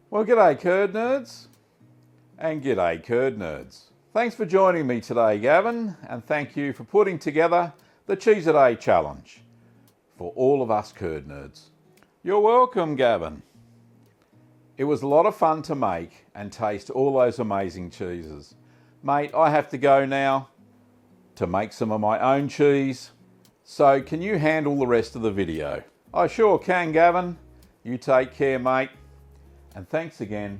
Well, g'day curd nerds, and g'day curd nerds. Thanks for joining me today, Gavin, and thank you for putting together the Cheese a Day challenge for all of us curd nerds. You're welcome, Gavin. It was a lot of fun to make and taste all those amazing cheeses. Mate, I have to go now to make some of my own cheese. So can you handle the rest of the video? I sure can, Gavin. You take care, mate. And thanks again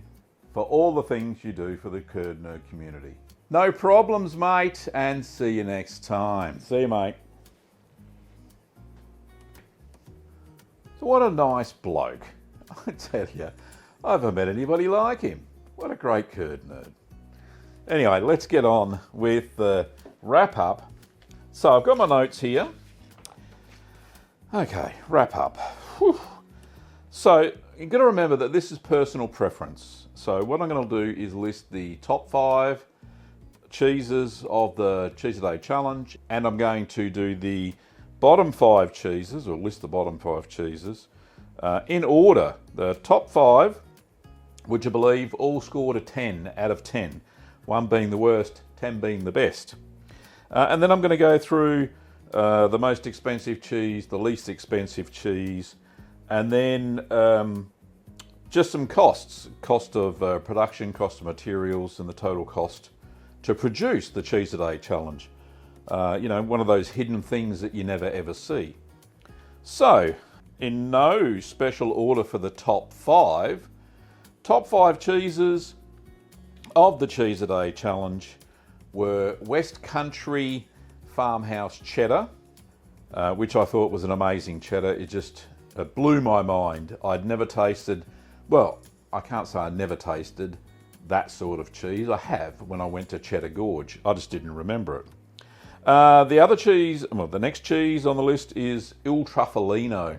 for all the things you do for the curd nerd community. No problems, mate, and see you next time. See you, mate. So what a nice bloke. I tell you, I haven't met anybody like him. What a great curd nerd. Anyway, let's get on with the wrap up. So I've got my notes here. Okay, wrap up. Whew. So you've got to remember that this is personal preference. So what I'm going to do is list the top 5 cheeses of the Cheese a Day challenge, and I'm going to do the bottom 5 cheeses, or list the bottom 5 cheeses in order. The top 5, which I believe all scored a 10 out of 10, 1 being the worst, 10 being the best. And then I'm going to go through the most expensive cheese, the least expensive cheese, and then just some costs. Cost of production, cost of materials, and the total cost to produce the Cheese a Day challenge. You know, one of those hidden things that you never ever see. So, in no special order for the top 5 cheeses of the Cheese a Day challenge were West Country Farmhouse Cheddar, which I thought was an amazing cheddar. It blew my mind. I'd never tasted, well, I can't say I never tasted that sort of cheese. I have when I went to Cheddar Gorge. I just didn't remember it. The other cheese, well, the next cheese on the list is Il Truffalino.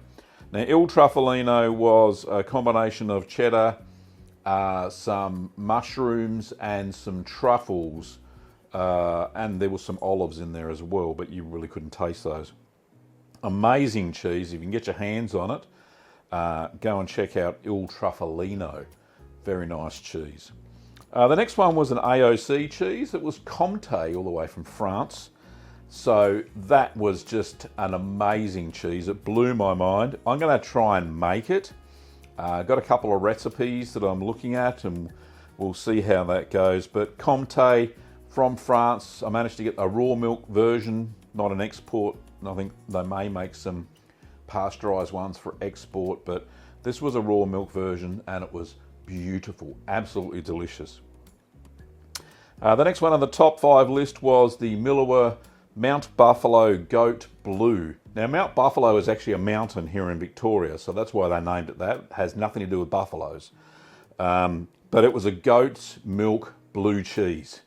Now, Il Truffalino was a combination of cheddar, some mushrooms, and some truffles. And there was some olives in there as well, but you really couldn't taste those. Amazing cheese. If you can get your hands on it, go and check out Il Truffalino. Very nice cheese. The next one was an AOC cheese. It was Comte, all the way from France. So that was just an amazing cheese. It blew my mind. I'm going to try and make it. Got a couple of recipes that I'm looking at, and we'll see how that goes. But Comte from France, I managed to get a raw milk version, not an export. I think they may make some pasteurized ones for export, but this was a raw milk version and it was beautiful, absolutely delicious. The next one on the top 5 list was the Millewa Mount Buffalo Goat Blue. Now, Mount Buffalo is actually a mountain here in Victoria, so that's why they named it that. It has nothing to do with buffaloes. But it was a goat's milk blue cheese.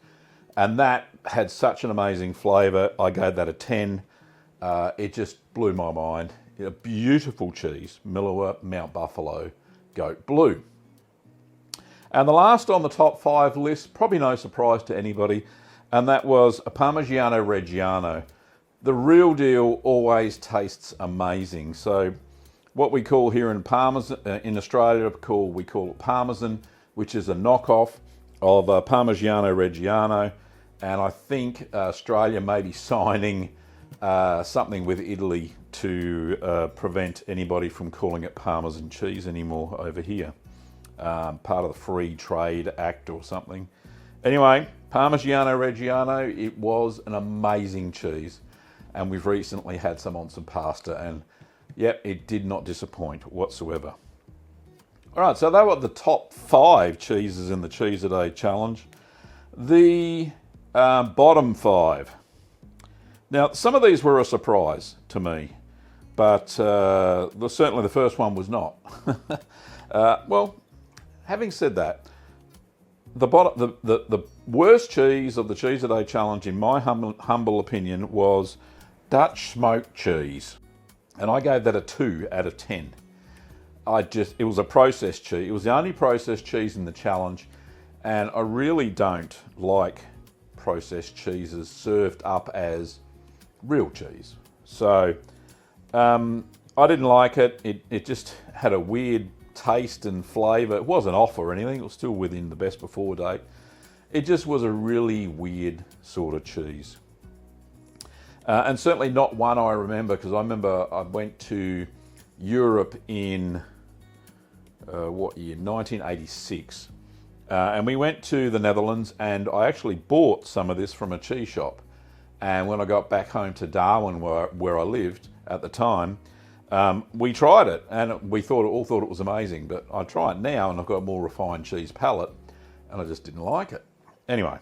And that had such an amazing flavour. I gave that a 10. It just blew my mind. A beautiful cheese, Millewa Mount Buffalo Goat Blue. And the last on the top 5 list, probably no surprise to anybody, and that was a Parmigiano Reggiano. The real deal always tastes amazing. So what we call here in Parmesan, in Australia, we call it Parmesan, which is a knockoff of Parmigiano Reggiano. And I think Australia may be signing something with Italy to prevent anybody from calling it Parmesan cheese anymore over here. Part of the Free Trade Act or something. Anyway, Parmigiano Reggiano, it was an amazing cheese. And we've recently had some on some pasta, and yep, it did not disappoint whatsoever. All right, so that were the top 5 cheeses in the Cheese a Day challenge. The bottom 5. Now, some of these were a surprise to me, but certainly the first one was not. Well, having said that, the worst cheese of the Cheese a Day challenge, in my humble opinion, was Dutch smoked cheese. And I gave that a 2 out of 10. It was a processed cheese. It was the only processed cheese in the challenge, and I really don't like processed cheeses served up as real cheese. So I didn't like it. It just had a weird taste and flavour. It wasn't off or anything. It was still within the best before date. It just was a really weird sort of cheese. And certainly not one I remember, because I remember I went to Europe in, what year? 1986. And we went to the Netherlands, and I actually bought some of this from a cheese shop. And when I got back home to Darwin, where I lived at the time, we tried it, and we all thought it was amazing. But I try it now, and I've got a more refined cheese palate, and I just didn't like it. Anyway,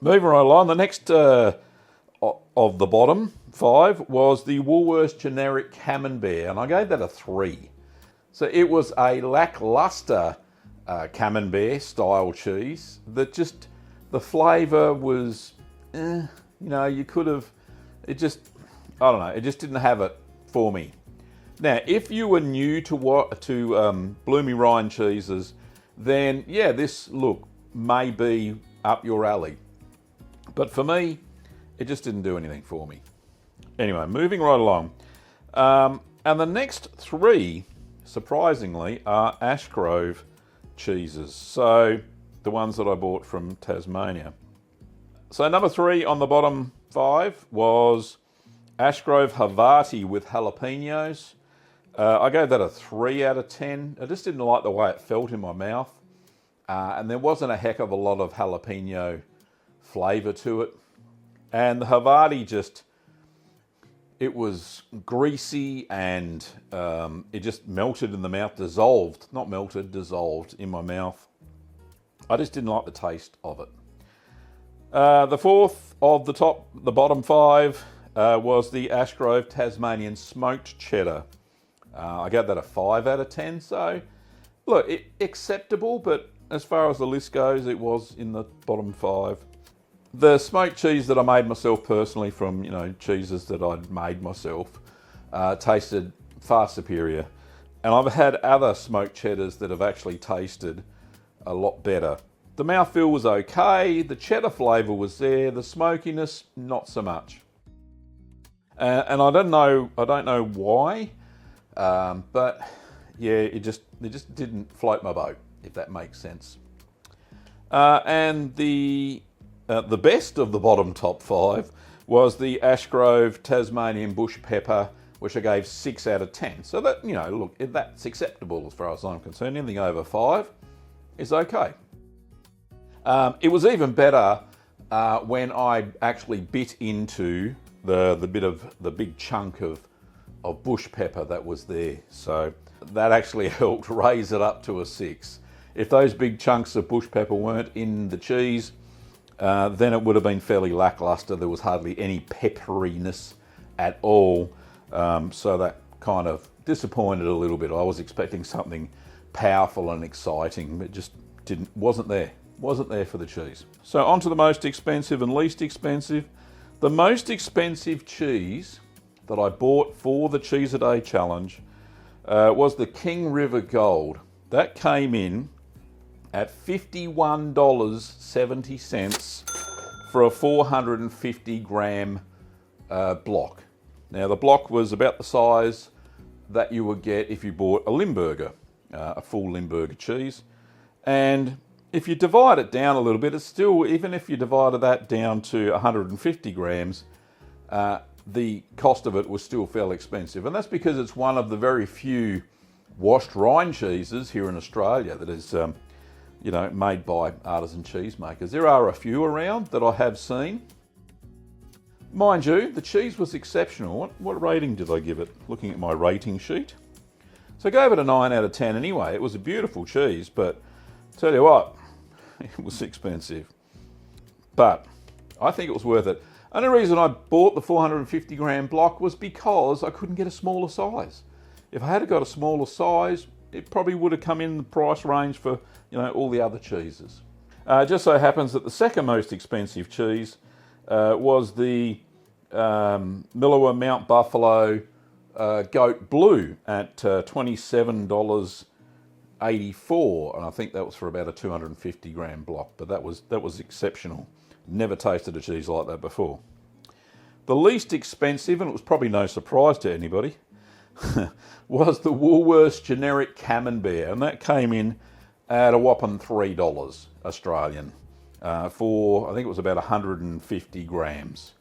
moving right along, the next of the bottom 5 was the Woolworths generic Camembert, and I gave that a 3. So it was a lackluster Camembert style cheese that just, the flavour was, you could have, I don't know, it just didn't have it for me. Now, if you were new to Bloomy Rind cheeses, then yeah, this look may be up your alley. But for me, it just didn't do anything for me. Anyway, moving right along. And the next 3, surprisingly, are Ashgrove cheeses. So the ones that I bought from Tasmania. So number 3 on the bottom 5 was Ashgrove Havarti with jalapenos. I gave that a 3 out of 10. I just didn't like the way it felt in my mouth. And there wasn't a heck of a lot of jalapeno flavour to it. And the Havarti it was greasy, and it just melted in the mouth, dissolved in my mouth. I just didn't like the taste of it. The 4th of the bottom 5 was the Ashgrove Tasmanian Smoked Cheddar. I gave that a 5 out of 10. So, look, acceptable, but as far as the list goes, it was in the bottom 5. The smoked cheese that I made myself personally from, cheeses that I'd made myself, tasted far superior. And I've had other smoked cheddars that have actually tasted a lot better. The mouthfeel was okay, the cheddar flavour was there, the smokiness, not so much. And I don't know why, but yeah, it just didn't float my boat, if that makes sense. And the best of the bottom top 5 was the Ashgrove Tasmanian Bush Pepper, which I gave 6 out of 10. So that, look, that's acceptable as far as I'm concerned. Anything over 5 is okay. It was even better when I actually bit into the big chunk of bush pepper that was there. So that actually helped raise it up to a 6. If those big chunks of bush pepper weren't in the cheese, then it would have been fairly lackluster. There was hardly any pepperiness at all. So that kind of disappointed a little bit. I was expecting something powerful and exciting, but just wasn't there for the cheese. So on to the most expensive and least expensive. The most expensive cheese that I bought for the Cheese a Day challenge was the King River Gold. That came in at $51.70 for a 450 gram block. Now the block was about the size that you would get if you bought a Limburger, a full Limburger cheese. And if you divide it down a little bit, it's still, even if you divided that down to 150 grams, the cost of it was still fairly expensive. And that's because it's one of the very few washed rind cheeses here in Australia that is made by artisan cheesemakers. There are a few around that I have seen. Mind you, the cheese was exceptional. What rating did I give it? Looking at my rating sheet. So I gave it a 9 out of 10 anyway. It was a beautiful cheese, but tell you what, it was expensive. But I think it was worth it. Only reason I bought the 450 gram block was because I couldn't get a smaller size. If I had got a smaller size, it probably would have come in the price range for all the other cheeses. Just so happens that the second most expensive cheese was the Millowar Mount Buffalo Goat Blue at $27.84, and I think that was for about a 250 gram block. But that was exceptional. Never tasted a cheese like that before. The least expensive, and it was probably no surprise to anybody, was the Woolworths generic Camembert, and that came in at a whopping $3 Australian for, I think it was about 150 grams.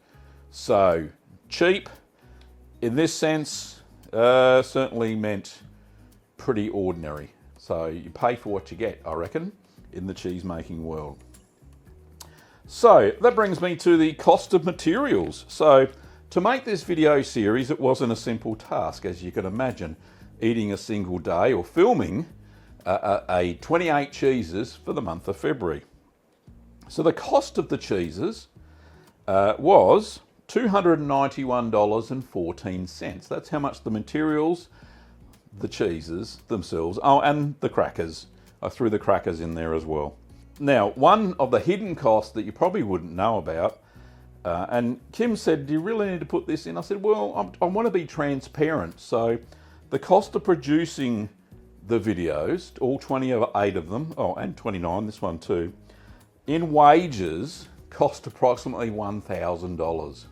So cheap in this sense, certainly meant pretty ordinary. So you pay for what you get, I reckon, in the cheese making world. So that brings me to the cost of materials. So to make this video series, it wasn't a simple task, as you can imagine, eating a single day or filming a 28 cheeses for the month of February. So the cost of the cheeses was $291.14. That's how much the materials, the cheeses themselves, oh, and the crackers. I threw the crackers in there as well. Now, one of the hidden costs that you probably wouldn't know about, and Kim said, do you really need to put this in? I said, well, I want to be transparent. So the cost of producing the videos, all 28 of them, oh, and 29, this one too, in wages cost approximately $1,000.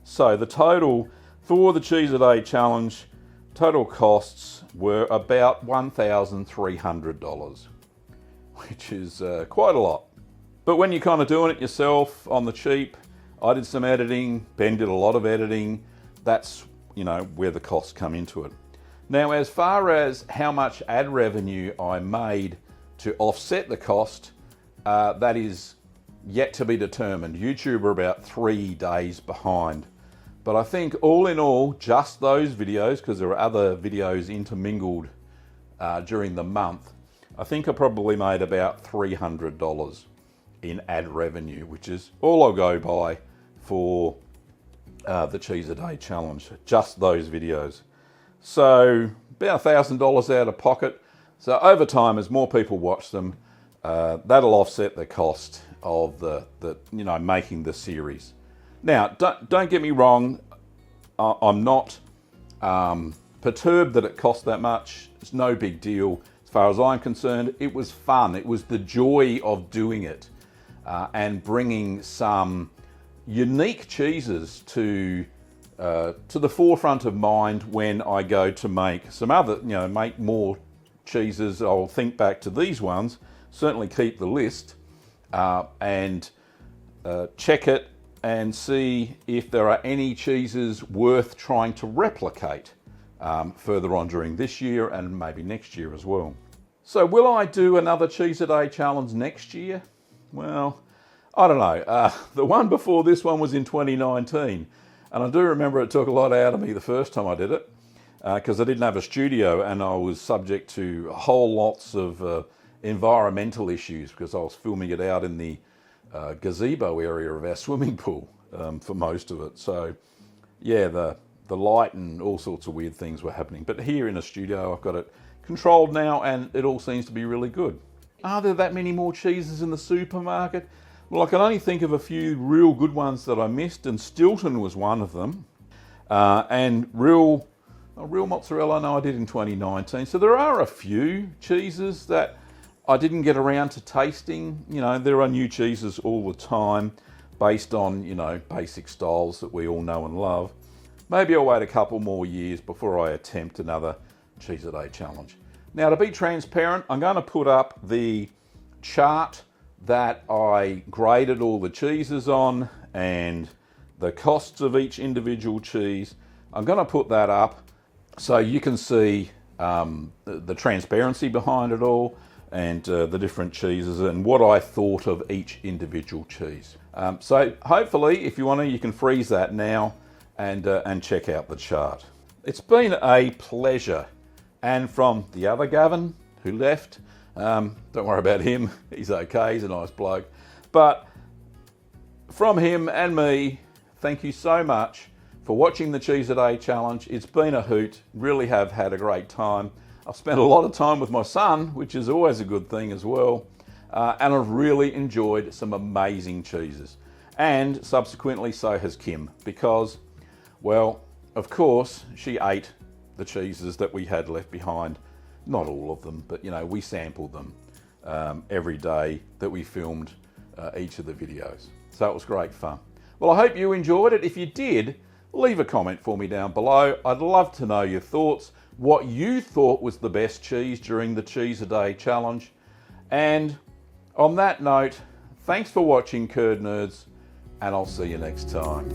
So the total for the Cheese a Day challenge, total costs were about $1,300, which is quite a lot. But when you're kind of doing it yourself on the cheap, I did some editing, Ben did a lot of editing, that's, you know, where the costs come into it. Now, as far as how much ad revenue I made to offset the cost, that is yet to be determined. YouTube are about 3 days behind. But I think all in all, just those videos, because there are other videos intermingled during the month, I think I probably made about $300 in ad revenue, which is all I'll go by for the Cheese a Day challenge, just those videos. So about $1,000 out of pocket. So over time, as more people watch them, that'll offset the cost of the you know, making the series. Now, don't get me wrong, I'm not perturbed that it cost that much. It's no big deal. As far as I'm concerned, it was fun. It was the joy of doing it and bringing some unique cheeses to the forefront of mind when I go to make some other, you know, make more cheeses. I'll think back to these ones, certainly keep the list and check it and see if there are any cheeses worth trying to replicate further on during this year and maybe next year as well. So will I do another Cheese a Day challenge next year? Well, I don't know. The one before this one was in 2019, and I do remember it took a lot out of me the first time I did it because I didn't have a studio and I was subject to whole lots of environmental issues because I was filming it out in the gazebo area of our swimming pool for most of it. So yeah, the light and all sorts of weird things were happening. But here in a studio, I've got it controlled now and it all seems to be really good. Are there that many more cheeses in the supermarket? Well, I can only think of a few real good ones that I missed, and Stilton was one of them. And real mozzarella, I know I did in 2019. So there are a few cheeses that I didn't get around to tasting. You know, there are new cheeses all the time based on, you know, basic styles that we all know and love. Maybe I'll wait a couple more years before I attempt another Cheese a Day challenge. Now, to be transparent, I'm going to put up the chart that I graded all the cheeses on and the costs of each individual cheese. I'm going to put that up so you can see the transparency behind it all and the different cheeses and what I thought of each individual cheese. So hopefully, if you want to, you can freeze that now and check out the chart. It's been a pleasure. And from the other Gavin who left, don't worry about him, he's okay, he's a nice bloke. But from him and me, thank you so much for watching the Cheese a Day challenge. It's been a hoot, really have had a great time. I've spent a lot of time with my son, which is always a good thing as well. And I've really enjoyed some amazing cheeses. And subsequently, so has Kim, because, well, of course, she ate the cheeses that we had left behind. Not all of them, but, you know, we sampled them every day that we filmed each of the videos. So it was great fun. Well, I hope you enjoyed it. If you did, leave a comment for me down below. I'd love to know your thoughts, what you thought was the best cheese during the Cheese a Day challenge. And on that note, thanks for watching, Curd Nerds, and I'll see you next time.